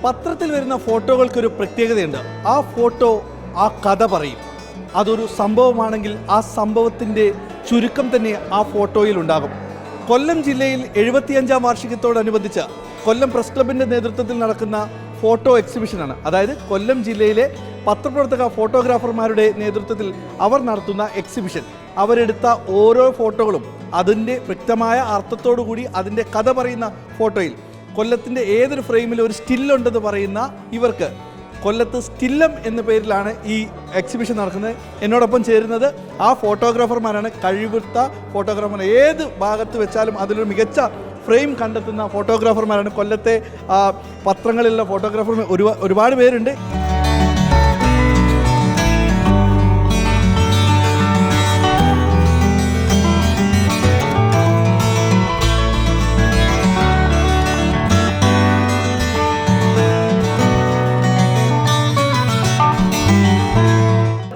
പത്രത്തിൽ വരുന്ന ഫോട്ടോകൾക്കൊരു പ്രത്യേകതയുണ്ട്. ആ ഫോട്ടോ ആ കഥ പറയും. അതൊരു സംഭവമാണെങ്കിൽ ആ സംഭവത്തിൻ്റെ ചുരുക്കം തന്നെ ആ ഫോട്ടോയിൽ ഉണ്ടാകും. കൊല്ലം ജില്ലയിൽ 75-ാം വാർഷികത്തോടനുബന്ധിച്ച് കൊല്ലം പ്രസ് ക്ലബിൻ്റെ നേതൃത്വത്തിൽ നടക്കുന്ന ഫോട്ടോ എക്സിബിഷനാണ്. അതായത് കൊല്ലം ജില്ലയിലെ പത്രപ്രവർത്തക ഫോട്ടോഗ്രാഫർമാരുടെ നേതൃത്വത്തിൽ അവർ നടത്തുന്ന എക്സിബിഷൻ. അവരെടുത്ത ഓരോ ഫോട്ടോകളും അതിൻ്റെ വ്യക്തമായ അർത്ഥത്തോടു കൂടി അതിൻ്റെ കഥ പറയുന്ന ഫോട്ടോയിൽ കൊല്ലത്തിൻ്റെ ഏതൊരു ഫ്രെയിമിലും ഒരു സ്റ്റില്ലുണ്ടെന്ന് പറയുന്ന ഇവർക്ക് കൊല്ലത്ത് സ്റ്റില്ലം എന്ന പേരിലാണ് ഈ എക്സിബിഷൻ നടക്കുന്നത്. എന്നോടൊപ്പം ചേരുന്നത് ആ ഫോട്ടോഗ്രാഫർമാരാണ്. കഴിവുറ്റ ഫോട്ടോഗ്രാഫർമാർ, ഏത് ഭാഗത്ത് വെച്ചാലും അതിലൊരു മികച്ച ഫ്രെയിം കണ്ടെത്തുന്ന ഫോട്ടോഗ്രാഫർമാരാണ്. കൊല്ലത്തെ പത്രങ്ങളിലുള്ള ഫോട്ടോഗ്രാഫർമാർ ഒരുപാട് പേരുണ്ട്.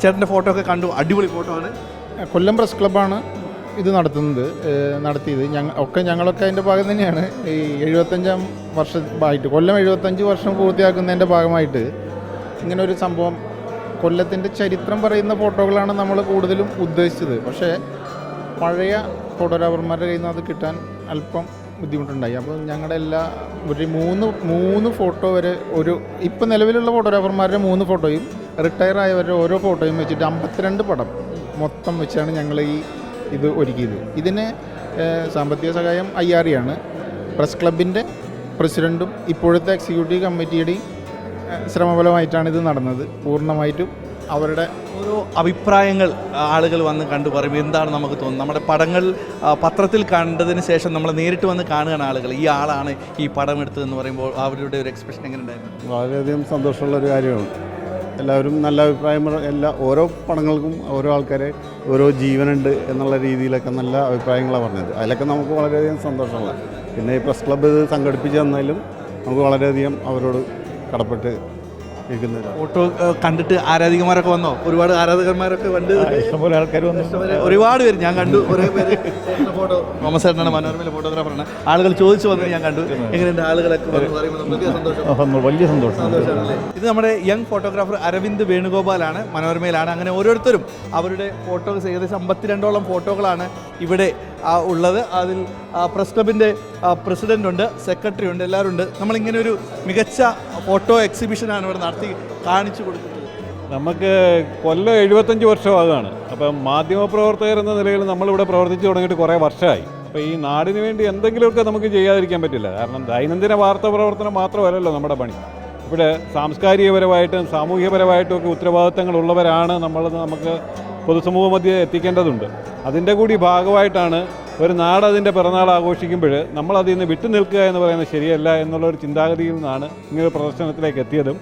ചേട്ടൻ്റെ ഫോട്ടോ ഒക്കെ കണ്ടു, അടിപൊളി ഫോട്ടോ ആണ്. കൊല്ലം പ്രസ് ക്ലബ്ബാണ് ഇത് നടത്തിയത്. ഞങ്ങളൊക്കെ അതിൻ്റെ ഭാഗം തന്നെയാണ്. ഈ 75-ാം വർഷമായിട്ട് കൊല്ലം 75 വർഷം പൂർത്തിയാക്കുന്നതിൻ്റെ ഭാഗമായിട്ട് ഇങ്ങനൊരു സംഭവം, കൊല്ലത്തിൻ്റെ ചരിത്രം പറയുന്ന ഫോട്ടോകളാണ് നമ്മൾ കൂടുതലും ഉദ്ദേശിച്ചത്. പക്ഷേ പഴയ ഫോട്ടോഗ്രാഫർമാരുടെ കയ്യിൽ നിന്ന് അത് കിട്ടാൻ അല്പം ബുദ്ധിമുട്ടുണ്ടായി. അപ്പോൾ ഞങ്ങളുടെ ഒരു മൂന്ന് ഫോട്ടോ വരെ ഇപ്പം നിലവിലുള്ള ഫോട്ടോഗ്രാഫർമാരുടെ 3 ഫോട്ടോയും റിട്ടയർ ആയവരുടെ ഓരോ ഫോട്ടോയും വെച്ചിട്ട് 52 പടം മൊത്തം വെച്ചാണ് ഞങ്ങൾ ഇത് ഒരുക്കിയത്. ഇതിന് സാമ്പത്തിക സഹായം IRE ആണ്. പ്രസ് ക്ലബിൻ്റെ പ്രസിഡൻറ്റും ഇപ്പോഴത്തെ എക്സിക്യൂട്ടീവ് കമ്മിറ്റിയുടെയും ശ്രമഫലമായിട്ടാണ് ഇത് നടന്നത്. പൂർണ്ണമായിട്ടും അവരുടെ ഓരോ അഭിപ്രായങ്ങൾ ആളുകൾ വന്ന് കണ്ടു പറയും. എന്താണ് നമുക്ക് തോന്നുന്നത്? നമ്മുടെ പടങ്ങൾ പത്രത്തിൽ കണ്ടതിന് ശേഷം നമ്മൾ നേരിട്ട് വന്ന് കാണുകയാണ് ആളുകൾ. ഈ ആളാണ് ഈ പടം എടുത്തതെന്ന് പറയുമ്പോൾ അവരുടെ ഒരു എക്സ്പ്രഷൻ എങ്ങനെ ഉണ്ടായിരുന്നു? വളരെയധികം സന്തോഷമുള്ളൊരു കാര്യമാണ്. എല്ലാവരും നല്ല അഭിപ്രായം, ഓരോ പടങ്ങൾക്കും ഓരോ ആൾക്കാരെ ഓരോ ജീവനുണ്ട് എന്നുള്ള രീതിയിലൊക്കെ നല്ല അഭിപ്രായങ്ങളാണ് പറഞ്ഞത്. അതിലൊക്കെ നമുക്ക് വളരെയധികം സന്തോഷമുള്ള. പിന്നെ ഈ പ്രസ് ക്ലബ്ബ് ഇത് സംഘടിപ്പിച്ച് തന്നാലും നമുക്ക് വളരെയധികം അവരോട് കടപ്പെട്ട് ഇരിക്കുന്നത്. ഫോട്ടോ കണ്ടിട്ട് ആരാധികമാരൊക്കെ വന്നോ? ഒരുപാട് ആരാധകന്മാരൊക്കെ വന്ന് ഇഷ്ടംപോലെ ആൾക്കാർ വന്നു, ഒരുപാട് പേര് ഞാൻ കണ്ടു. കുറേ പേര് ഫോട്ടോ തോമസ് ചേട്ടനാണ്, മനോരമയിലെ ഫോട്ടോഗ്രാഫറാണ്. ആളുകൾ ചോദിച്ചു വന്നത് ഞാൻ കണ്ടു. എങ്ങനെയുണ്ട് ആളുകളൊക്കെ വലിയ സന്തോഷം. ഇത് നമ്മുടെ യങ് ഫോട്ടോഗ്രാഫർ അരവിന്ദ് വേണുഗോപാലാണ്, മനോരമയിലാണ്. അങ്ങനെ ഓരോരുത്തരും അവരുടെ ഫോട്ടോസ്, ഏകദേശം 52ഓളം ഫോട്ടോകളാണ് ഇവിടെ ഉള്ളത്. അതിൽ പ്രസ് ക്ലബിൻ്റെ പ്രസിഡൻ്റ് ഉണ്ട്, സെക്രട്ടറി ഉണ്ട്, എല്ലാവരും ഉണ്ട്. നമ്മളിങ്ങനെ ഒരു മികച്ച ഫോട്ടോ എക്സിബിഷനാണ് ഇവിടെ നടത്തി കാണിച്ചു കൊടുക്കുന്നത്. നമുക്ക് കൊല്ലം 75 വർഷമാകുകയാണ്. അപ്പം മാധ്യമപ്രവർത്തകർ എന്ന നിലയിൽ നമ്മളിവിടെ പ്രവർത്തിച്ചു തുടങ്ങിയിട്ട് കുറേ വർഷമായി. അപ്പോൾ ഈ നാടിന് വേണ്ടി എന്തെങ്കിലുമൊക്കെ നമുക്ക് ചെയ്യാതിരിക്കാൻ പറ്റില്ല. കാരണം ദൈനംദിന വാർത്താ പ്രവർത്തനം മാത്രമല്ലല്ലോ നമ്മുടെ പണി. ഇവിടെ സാംസ്കാരികപരമായിട്ടും സാമൂഹ്യപരമായിട്ടും ഒക്കെ ഉത്തരവാദിത്തങ്ങളുള്ളവരാണ് നമുക്ക് പൊതുസമൂഹ മധ്യേ എത്തിക്കേണ്ടതുണ്ട്. അതിൻ്റെ കൂടി ഭാഗമായിട്ടാണ് ഒരു നാട് അതിൻ്റെ പിറന്നാൾ ആഘോഷിക്കുമ്പോൾ നമ്മളതിൽ നിന്ന് വിട്ടു നിൽക്കുക എന്ന് പറയുന്നത് ശരിയല്ല എന്നുള്ളൊരു ചിന്താഗതിയിൽ നിന്നാണ് ഇങ്ങനെ പ്രദർശനത്തിലേക്ക് എത്തിയതും.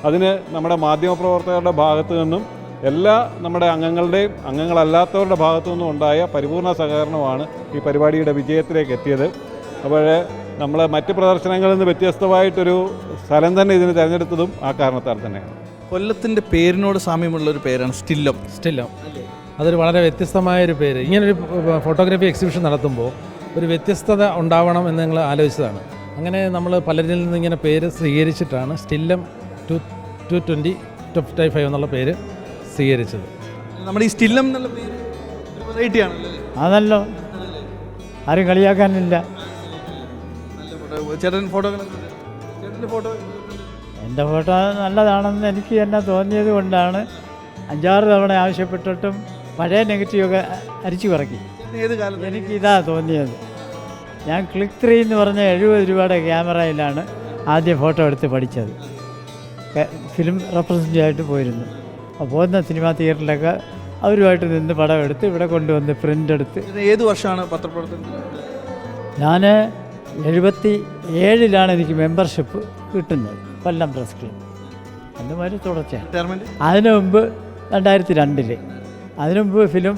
അതിന് നമ്മുടെ മാധ്യമപ്രവർത്തകരുടെ ഭാഗത്തു നിന്നും എല്ലാ നമ്മുടെ അംഗങ്ങളല്ലാത്തവരുടെ ഭാഗത്തു നിന്നും ഉണ്ടായ പരിപൂർണ സഹകരണമാണ് ഈ പരിപാടിയുടെ വിജയത്തിലേക്ക് എത്തിയത്. അപ്പോൾ നമ്മൾ മറ്റ് പ്രദർശനങ്ങളിൽ നിന്ന് വ്യത്യസ്തമായിട്ടൊരു സ്ഥലം തന്നെ ഇതിന് തിരഞ്ഞെടുത്തതും ആ കാരണത്താൽ തന്നെയാണ്. കൊല്ലത്തിൻ്റെ പേരിനോട് സാമ്യമുള്ളൊരു പേരാണ് സ്റ്റില്ലം. അതൊരു വളരെ വ്യത്യസ്തമായൊരു പേര്. ഇങ്ങനൊരു ഫോട്ടോഗ്രാഫി എക്സിബിഷൻ നടത്തുമ്പോൾ ഒരു വ്യത്യസ്തത ഉണ്ടാവണം എന്ന് ഞങ്ങൾ ആലോചിച്ചതാണ്. അങ്ങനെ നമ്മൾ പലരിൽ നിന്ന് ഇങ്ങനെ പേര് സ്വീകരിച്ചിട്ടാണ് സ്റ്റില്ലം 220-25 എന്നുള്ള പേര് സ്വീകരിച്ചത്. നമ്മുടെ ഈ സ്റ്റില്ലം എന്നുള്ള പേര് ഒരു വെറൈറ്റി ആണല്ലോ. അതല്ലോ, ആരും കളിയാക്കാനില്ല. ചേട്ടൻ ഫോട്ടോ എൻ്റെ ഫോട്ടോ നല്ലതാണെന്ന് എനിക്ക് തന്നെ തോന്നിയത് കൊണ്ടാണ് 5-6 തവണ ആവശ്യപ്പെട്ടിട്ടും പഴയ നെഗറ്റീവൊക്കെ അരിച്ചു പറക്കി. എനിക്കിതാ തോന്നിയത്. ഞാൻ ക്ലിക്ക് 3 എന്ന് പറഞ്ഞ 70 രൂപയുടെ ക്യാമറയിലാണ് ആദ്യം ഫോട്ടോ എടുത്ത് പഠിച്ചത്. ഫിലിം റെപ്രസെൻറ്റേറ്റീവായിട്ട് പോയിരുന്നു. അപ്പോൾ പോകുന്ന സിനിമാ തിയേറ്ററിലൊക്കെ അവരുമായിട്ട് നിന്ന് പടം എടുത്ത് ഇവിടെ കൊണ്ടുവന്ന് പ്രിൻ്റ് എടുത്ത്. ഏത് വർഷമാണ് പത്രപ്രവർത്തനം? ഞാൻ 77-ലാണ് എനിക്ക് മെമ്പർഷിപ്പ് കിട്ടുന്നത് കൊല്ലം പ്രസ് ക്ലബ്. അതുമാതിരി തുടർച്ചയാണ്. അതിനു മുമ്പ് 2002. അതിനു മുമ്പ് ഫിലിം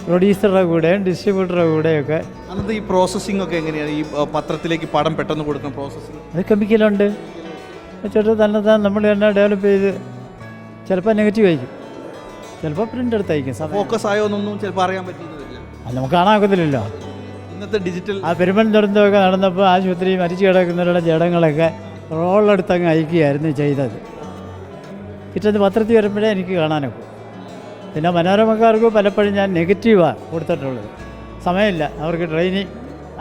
പ്രൊഡ്യൂസറുടെ കൂടെയും ഡിസ്ട്രിബ്യൂട്ടറുടെ കൂടെയൊക്കെ. അന്നത്തെ ഈ പ്രോസസ്സിംഗ് ഒക്കെ എങ്ങനെയാണ്? ഈ പത്രത്തിലേക്ക് പടം പെട്ടെന്ന് കൊടുക്കുന്ന പ്രോസസ്സിംഗ് അത് കെമിക്കലുണ്ട്. വെച്ചിട്ട് തന്നെ നമ്മൾ തന്നെ ഡെവലപ്പ് ചെയ്ത് ചിലപ്പോൾ നെഗറ്റീവ് അയക്കും, ചിലപ്പോൾ പ്രിൻ്റ് എടുത്ത് അയക്കും. ഫോക്കസ് ആയോ എന്നൊന്നും ചിലപ്പോൾ അറിയാൻ പറ്റുന്നില്ല. അത് നമുക്ക് കാണാക്കത്തില്ലല്ലോ. ഇന്നത്തെ ഡിജിറ്റൽ പെരുമൺ ദുരന്തമൊക്കെ നടന്നപ്പോൾ ആശുപത്രി മരിച്ചു കിടക്കുന്നവരുടെ ജഡങ്ങളൊക്കെ റോളെടുത്ത് അങ്ങ് അയക്കുകയായിരുന്നു ചെയ്തത്. പിറ്റേന്ന് പത്രത്തിൽ വരുമ്പോഴേ എനിക്ക് കാണാനൊക്കെ. പിന്നെ മനോരമക്കാർക്ക് പലപ്പോഴും ഞാൻ നെഗറ്റീവാണ് കൊടുത്തിട്ടുള്ളത്. സമയമില്ല, അവർക്ക് ട്രെയിനിങ്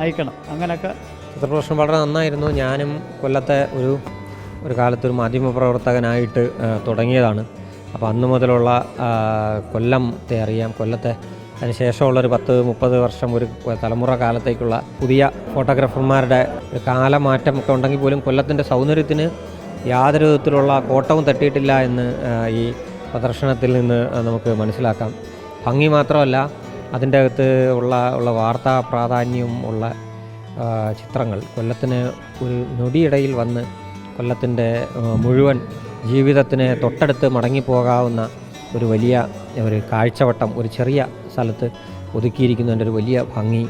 അയക്കണം, അങ്ങനെയൊക്കെ. ചിത്രപ്രദർശനം വളരെ നന്നായിരുന്നു. ഞാനും കൊല്ലത്തെ ഒരു കാലത്തൊരു മാധ്യമപ്രവർത്തകനായിട്ട് തുടങ്ങിയതാണ്. അപ്പോൾ അന്ന് മുതലുള്ള കൊല്ലത്തെ അറിയാം. കൊല്ലത്തെ അതിനുശേഷമുള്ളൊരു 10-30 വർഷം ഒരു തലമുറ കാലത്തേക്കുള്ള പുതിയ ഫോട്ടോഗ്രാഫർമാരുടെ ഒരു കാലമാറ്റമൊക്കെ ഉണ്ടെങ്കിൽ പോലും കൊല്ലത്തിൻ്റെ സൗന്ദര്യത്തിന് യാതൊരു വിധത്തിലുള്ള കോട്ടവും തട്ടിയിട്ടില്ല എന്ന് ഈ പ്രദർശനത്തിൽ നിന്ന് നമുക്ക് മനസ്സിലാക്കാം. ഭംഗി മാത്രമല്ല, അതിൻ്റെ അകത്ത് ഉള്ള വാർത്താ പ്രാധാന്യവും ഉള്ള ചിത്രങ്ങൾ കൊല്ലത്തിന് ഒരു നൊടിയിടയിൽ വന്ന് കൊല്ലത്തിൻ്റെ മുഴുവൻ ജീവിതത്തിന് തൊട്ടടുത്ത് മടങ്ങിപ്പോകാവുന്ന ഒരു വലിയ ഒരു കാഴ്ചവട്ടം ഒരു ചെറിയ സ്ഥലത്ത് ഒതുക്കിയിരിക്കുന്നതിൻ്റെ ഒരു വലിയ ഭംഗി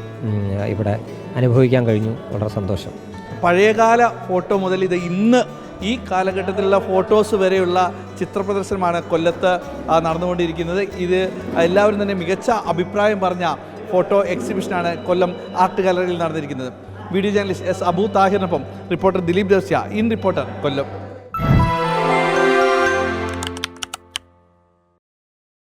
ഇവിടെ അനുഭവിക്കാൻ കഴിഞ്ഞു. വളരെ സന്തോഷം. പഴയകാല ഫോട്ടോ മുതൽ ഇത് ഇന്ന് ഈ കാലഘട്ടത്തിലുള്ള ഫോട്ടോസ് വരെയുള്ള ചിത്രപ്രദർശനമാണ് കൊല്ലത്ത് നടന്നുകൊണ്ടിരിക്കുന്നത്. ഇത് എല്ലാവരും തന്നെ മികച്ച അഭിപ്രായം പറഞ്ഞ ഫോട്ടോ എക്സിബിഷനാണ് കൊല്ലം ആർട്ട് ഗാലറിയിൽ നടന്നിരിക്കുന്നത്. വീഡിയോ ജേർണലിസ്റ്റ് എസ് അബു താഹിറിനൊപ്പം reporter Dileep Darshya, in reporter, Kollam.